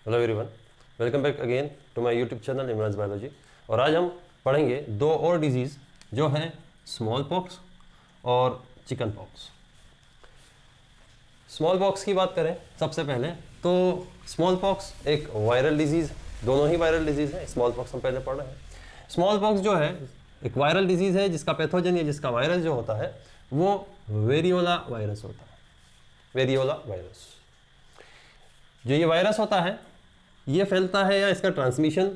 Hello everyone, welcome back again to my YouTube channel Imran biology. और आज हम पढ़ेंगे दो और डिजीज़ जो हैं स्मॉल पॉक्स और चिकन पॉक्स। स्मॉल पॉक्स की बात करें सबसे पहले तो स्मॉल पॉक्स एक वायरल डिजीज़, दोनों ही वायरल डिजीज़ है। स्मॉल पॉक्स हम पहले पढ़ रहे हैं। स्मॉल पॉक्स जो है एक वायरल डिजीज़ है जिसका पैथोजन या जिसका वायरस जो होता है वो वेरियोला वायरस होता है। वेरियोला वायरस, जो ये वायरस होता है ये फैलता है या इसका ट्रांसमिशन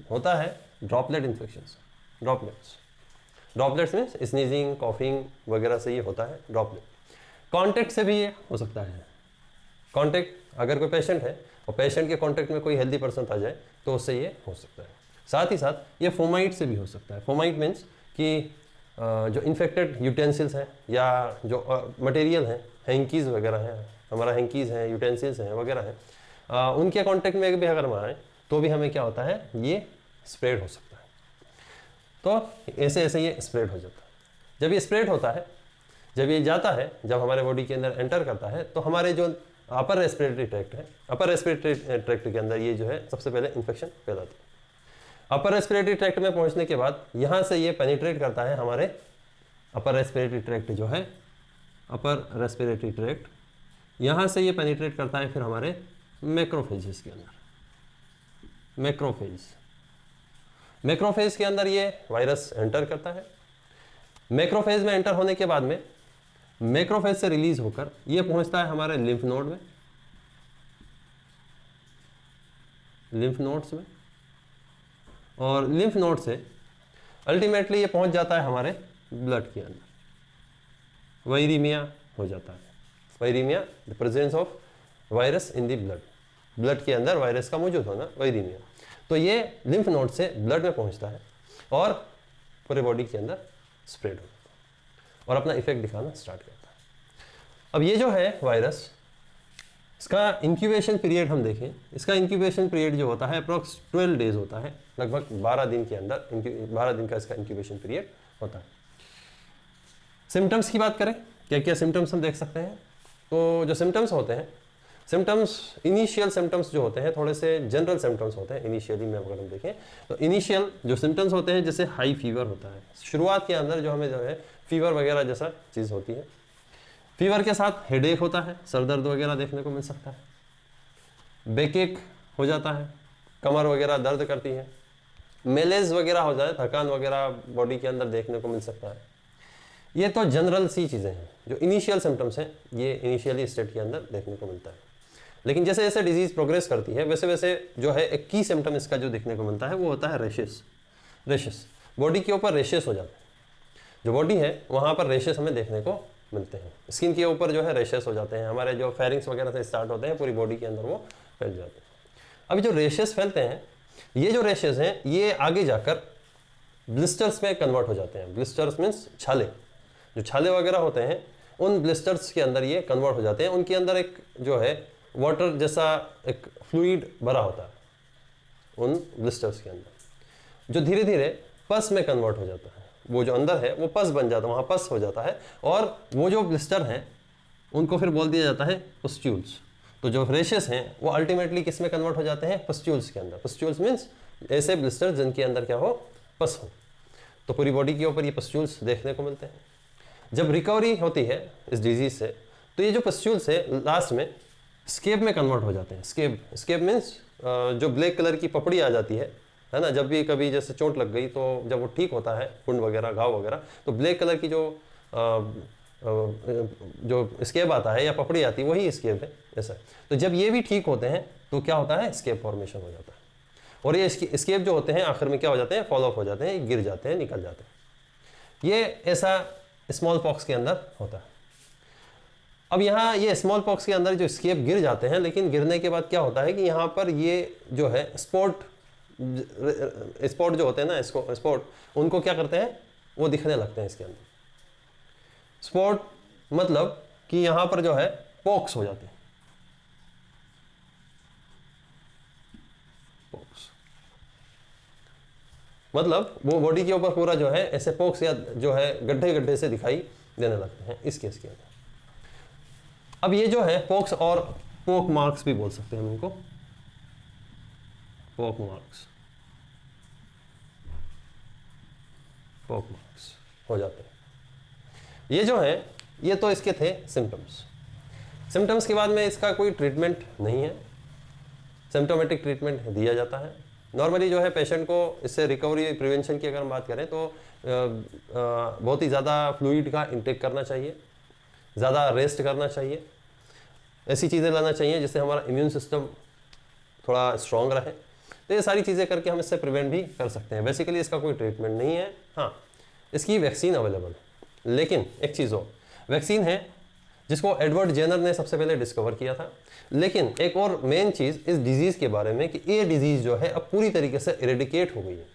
होता है ड्रॉपलेट इन्फेक्शन से। ड्रॉपलेट्स मीन्स स्नीजिंग, कॉफिंग वगैरह से ये होता है ड्रॉपलेट। कांटेक्ट से भी ये हो सकता है। कांटेक्ट, अगर कोई पेशेंट है और पेशेंट के कांटेक्ट में कोई हेल्दी पर्सन आ जाए तो उससे ये हो सकता है। साथ ही साथ ये फोमाइट से भी हो सकता है। फोमाइट मीन्स कि जो इन्फेक्टेड यूटेंसिल्स हैं या जो मटेरियल हैं, हैंकीज़ वगैरह हैं, हमारा हैंकीज़ हैं, यूटेंसिल्स हैं वगैरह हैं, उनके कांटेक्ट में भी अगर हम आए तो भी हमें क्या होता है, ये स्प्रेड हो सकता है। तो ऐसे ऐसे ये स्प्रेड हो जाता है। जब ये स्प्रेड होता है, जब ये जाता है, जब हमारे बॉडी के अंदर एंटर करता है तो हमारे जो अपर रेस्पिरेटरी ट्रैक्ट है, अपर रेस्पिरेटरी ट्रैक्ट के अंदर ये जो है सबसे पहले इन्फेक्शन फैलाता है। अपर रेस्पिरेटरी ट्रैक्ट में पहुंचने के बाद यहाँ से ये पेनिट्रेट करता है हमारे अपर रेस्पिरेटरी ट्रैक्ट जो है, अपर रेस्पिरेटरी ट्रैक्ट, यहाँ से ये पेनिट्रेट करता है फिर हमारे मैक्रोफेजेस के अंदर। मैक्रोफेज के अंदर ये वायरस एंटर करता है। मैक्रोफेज में एंटर होने के बाद में मैक्रोफेज से रिलीज होकर ये पहुंचता है हमारे लिम्फ नोड में, लिम्फ नोड्स में, और लिम्फ नोड से अल्टीमेटली ये पहुंच जाता है हमारे ब्लड के अंदर। वायरीमिया हो जाता है। वायरीमिया, the presence of virus in the blood, blood के अंदर वायरस का मौजूद होना, वायरीमिया। तो ये लिम्फ नोड से ब्लड में पहुंचता है और पूरे बॉडी के अंदर स्प्रेड होता है और अपना इफेक्ट दिखाना स्टार्ट करता है। अब ये जो है वायरस, इसका इंक्यूबेशन पीरियड हम देखें, इसका इंक्यूबेशन पीरियड जो होता है अप्रॉक्स 12 डेज होता है, लगभग 12 दिन के अंदर 12 दिन का इसका इंक्यूबेशन पीरियड होता है। सिम्टम्स की बात करें, क्या क्या सिम्टम्स हम देख सकते हैं। तो जो सिम्टम्स होते हैं, सिम्टम्स, इनिशियल सिम्टम्स जो होते हैं थोड़े से जनरल सिम्टम्स होते हैं। इनिशियली में अगर हम देखें तो इनिशियल जो सिम्टम्स होते हैं, जैसे हाई फीवर होता है शुरुआत के अंदर, जो हमें जो है फीवर वगैरह जैसा चीज़ होती है। फीवर के साथ हेडेक होता है, सर दर्द वगैरह देखने को मिल सकता है। बैकएक हो जाता है, कमर वगैरह दर्द करती है। मेलेज वगैरह हो जाए, थकान वगैरह बॉडी के अंदर देखने को मिल सकता है। ये तो जनरल सी चीज़ें हैं जो इनिशियल सिम्टम्स हैं, ये इनिशियली स्टेट के अंदर देखने को मिलता है। लेकिन जैसे जैसे डिजीज़ प्रोग्रेस करती है वैसे वैसे जो है एक की सिम्टम इसका जो देखने को मिलता है वो होता है रेशेस। रेशेस, बॉडी के ऊपर रेशेस हो जाते हैं। जो बॉडी है वहाँ पर रेशेस हमें देखने को मिलते हैं। स्किन के ऊपर जो है रेशेस हो जाते हैं, हमारे जो फेरिंग्स वगैरह से स्टार्ट होते हैं पूरी बॉडी के अंदर वो फैल जाते हैं। अभी जो रेशेस फैलते हैं, ये जो रेशेस हैं ये आगे जाकर ब्लिस्टर्स में कन्वर्ट हो जाते हैं। ब्लिस्टर्स मीन्स छाले, जो छाले वगैरह होते हैं उन ब्लिस्टर्स के अंदर ये कन्वर्ट हो जाते हैं। उनके अंदर एक जो है वाटर जैसा एक फ्लूइड भरा होता है उन ब्लिस्टर्स के अंदर, जो धीरे धीरे पस में कन्वर्ट हो जाता है। वो जो अंदर है वो पस बन जाता है, वहाँ पस हो जाता है, और वो जो ब्लिस्टर हैं उनको फिर बोल दिया जाता है पस्ट्यूल्स। तो जो रेशेस हैं वो अल्टीमेटली किस में कन्वर्ट हो जाते हैं, पस्ट्यूल्स के अंदर। पस्ट्यूल्स मीन्स ऐसे ब्लिस्टर जिनके अंदर क्या हो, पस हो। तो पूरी बॉडी के ऊपर ये पस्ट्यूल्स देखने को मिलते हैं। जब रिकवरी होती है इस डिजीज से तो ये जो पस्ट्यूल्स है लास्ट में स्केब में कन्वर्ट हो जाते हैं। स्केब मीन्स जो ब्लैक कलर की पपड़ी आ जाती है ना, जब भी कभी जैसे चोट लग गई तो जब वो ठीक होता है, पुंड वगैरह, घाव वगैरह, तो ब्लैक कलर की जो स्केब आता है या पपड़ी आती है वही स्केब है ऐसा। तो जब ये भी ठीक होते हैं तो क्या होता है, स्केब फॉर्मेशन हो जाता है। और ये स्केब जो होते हैं आखिर में क्या हो जाते हैं, फॉल ऑफ हो जाते हैं, गिर जाते हैं, निकल जाते हैं। ये ऐसा स्मॉल पॉक्स के अंदर होता है। अब यहाँ ये स्मॉल पॉक्स के अंदर जो स्केब गिर जाते हैं, लेकिन गिरने के बाद क्या होता है कि यहाँ पर ये जो है स्पॉट जो होते हैं ना, स्पॉट, उनको क्या करते हैं, वो दिखने लगते हैं इसके अंदर। स्पॉट मतलब कि यहाँ पर जो है पॉक्स हो जाते हैं। पॉक्स मतलब वो बॉडी के ऊपर पूरा जो है ऐसे पॉक्स या जो है गड्ढे गड्ढे से दिखाई देने लगते हैं इस केस के अंदर। अब ये जो है पॉक्स और पोक मार्क्स भी बोल सकते हैं हम इनको। पोक मार्क्स हो जाते हैं। ये जो है ये तो इसके थे सिम्टम्स के बाद में इसका कोई ट्रीटमेंट नहीं है, सिम्टोमेटिक ट्रीटमेंट दिया जाता है। नॉर्मली जो है पेशेंट को इससे रिकवरी प्रिवेंशन की अगर हम बात करें तो बहुत ही ज़्यादा फ्लूइड का इंटेक करना चाहिए, ज़्यादा रेस्ट करना चाहिए, ऐसी चीज़ें लाना चाहिए जिससे हमारा इम्यून सिस्टम थोड़ा स्ट्रॉन्ग रहे। तो ये सारी चीज़ें करके हम इससे प्रिवेंट भी कर सकते हैं। बेसिकली इसका कोई ट्रीटमेंट नहीं है। हाँ, इसकी वैक्सीन अवेलेबल है, लेकिन एक चीज़ हो, वैक्सीन है जिसको एडवर्ड जेनर ने सबसे पहले डिस्कवर किया था। लेकिन एक और मेन चीज़ इस डिजीज़ के बारे में कि ये डिजीज़ जो है अब पूरी तरीके से इरेडिकेट हो गई है।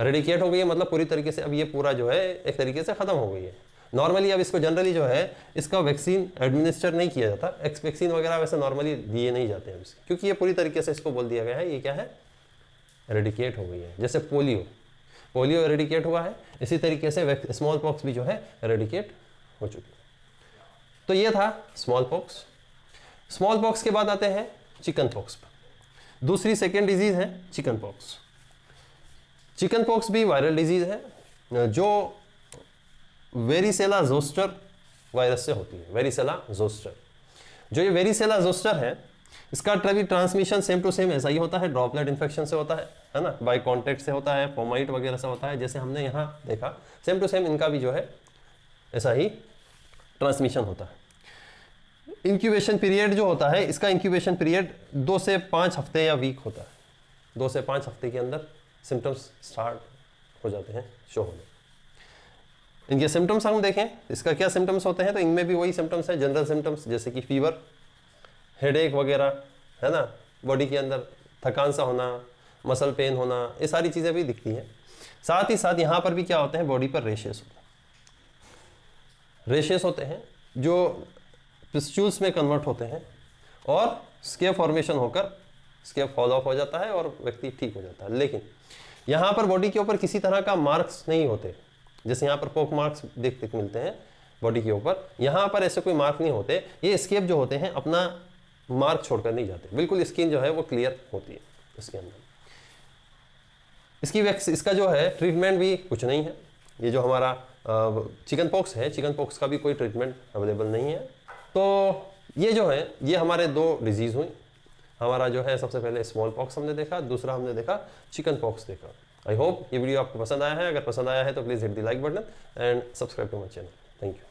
इरेडिकेट हो गई है मतलब पूरी तरीके से अब ये पूरा जो है एक तरीके से ख़त्म हो गई है। नॉर्मली अब इसको जनरली जो है इसका वैक्सीन एडमिनिस्टर नहीं किया जाता, एक्स वैक्सीन वगैरह वैसे नॉर्मली दिए नहीं जाते हैं इसके, क्योंकि ये पूरी तरीके से इसको बोल दिया गया है ये क्या है, इरेडिकेट हो गई है। जैसे पोलियो इरेडिकेट हुआ है, इसी तरीके से स्मॉल पॉक्स भी जो है इरेडिकेट हो चुकी है। तो ये था स्मॉल पॉक्स के बाद आते हैं चिकन पॉक्स पर। दूसरी सेकेंड डिजीज है चिकन पॉक्स भी वायरल डिजीज है जो वेरिसेला जोस्टर वायरस से होती है। वेरिसेला जोस्टर, जो ये वेरिसेला जोस्टर है इसका ट्रांसमिशन सेम टू सेम ऐसा ही होता है, ड्रॉपलेट इन्फेक्शन से होता है ना, बाय कांटेक्ट से होता है, फोमाइट वगैरह से होता है, जैसे हमने यहाँ देखा सेम टू सेम इनका भी जो है ऐसा ही ट्रांसमिशन होता है। इंक्यूबेशन पीरियड जो होता है, इसका इंक्यूबेशन पीरियड 2 से 5 हफ्ते या वीक होता है। 2 से 5 हफ्ते के अंदर सिम्टम्स स्टार्ट हो जाते हैं शो होने। इनके सिम्टम्स हम देखें, इसका क्या सिम्टम्स होते हैं, तो इनमें भी वही सिम्टम्स हैं, जनरल सिम्टम्स जैसे कि फीवर, हेडेक वगैरह है ना, बॉडी के अंदर थकान सा होना, मसल पेन होना, ये सारी चीज़ें भी दिखती हैं। साथ ही साथ यहाँ पर भी क्या होते हैं, बॉडी पर रेशेस होते हैं जो पिस्टूल्स में कन्वर्ट होते हैं और स्केब फॉर्मेशन होकर स्केब फॉल ऑफ हो जाता है और व्यक्ति ठीक हो जाता है। लेकिन यहाँ पर बॉडी के ऊपर किसी तरह का मार्क्स नहीं होते, जैसे यहाँ पर पोक मार्क्स देखने को मिलते हैं बॉडी के ऊपर, यहाँ पर ऐसे कोई मार्क नहीं होते। ये स्केब जो होते हैं अपना मार्क छोड़कर नहीं जाते, बिल्कुल स्किन जो है वो क्लियर होती है इसके अंदर। इसका जो है ट्रीटमेंट भी कुछ नहीं है। ये जो हमारा चिकन पॉक्स है, चिकन पॉक्स का भी कोई ट्रीटमेंट अवेलेबल नहीं है। तो ये जो है ये हमारे 2 डिजीज़ हुई। हमारा जो है सबसे पहले स्मॉल पॉक्स हमने देखा, दूसरा हमने देखा चिकन पॉक्स देखा। आई होप ये वीडियो आपको पसंद आया है। अगर पसंद आया है तो please hit the like button and subscribe to my channel. Thank you.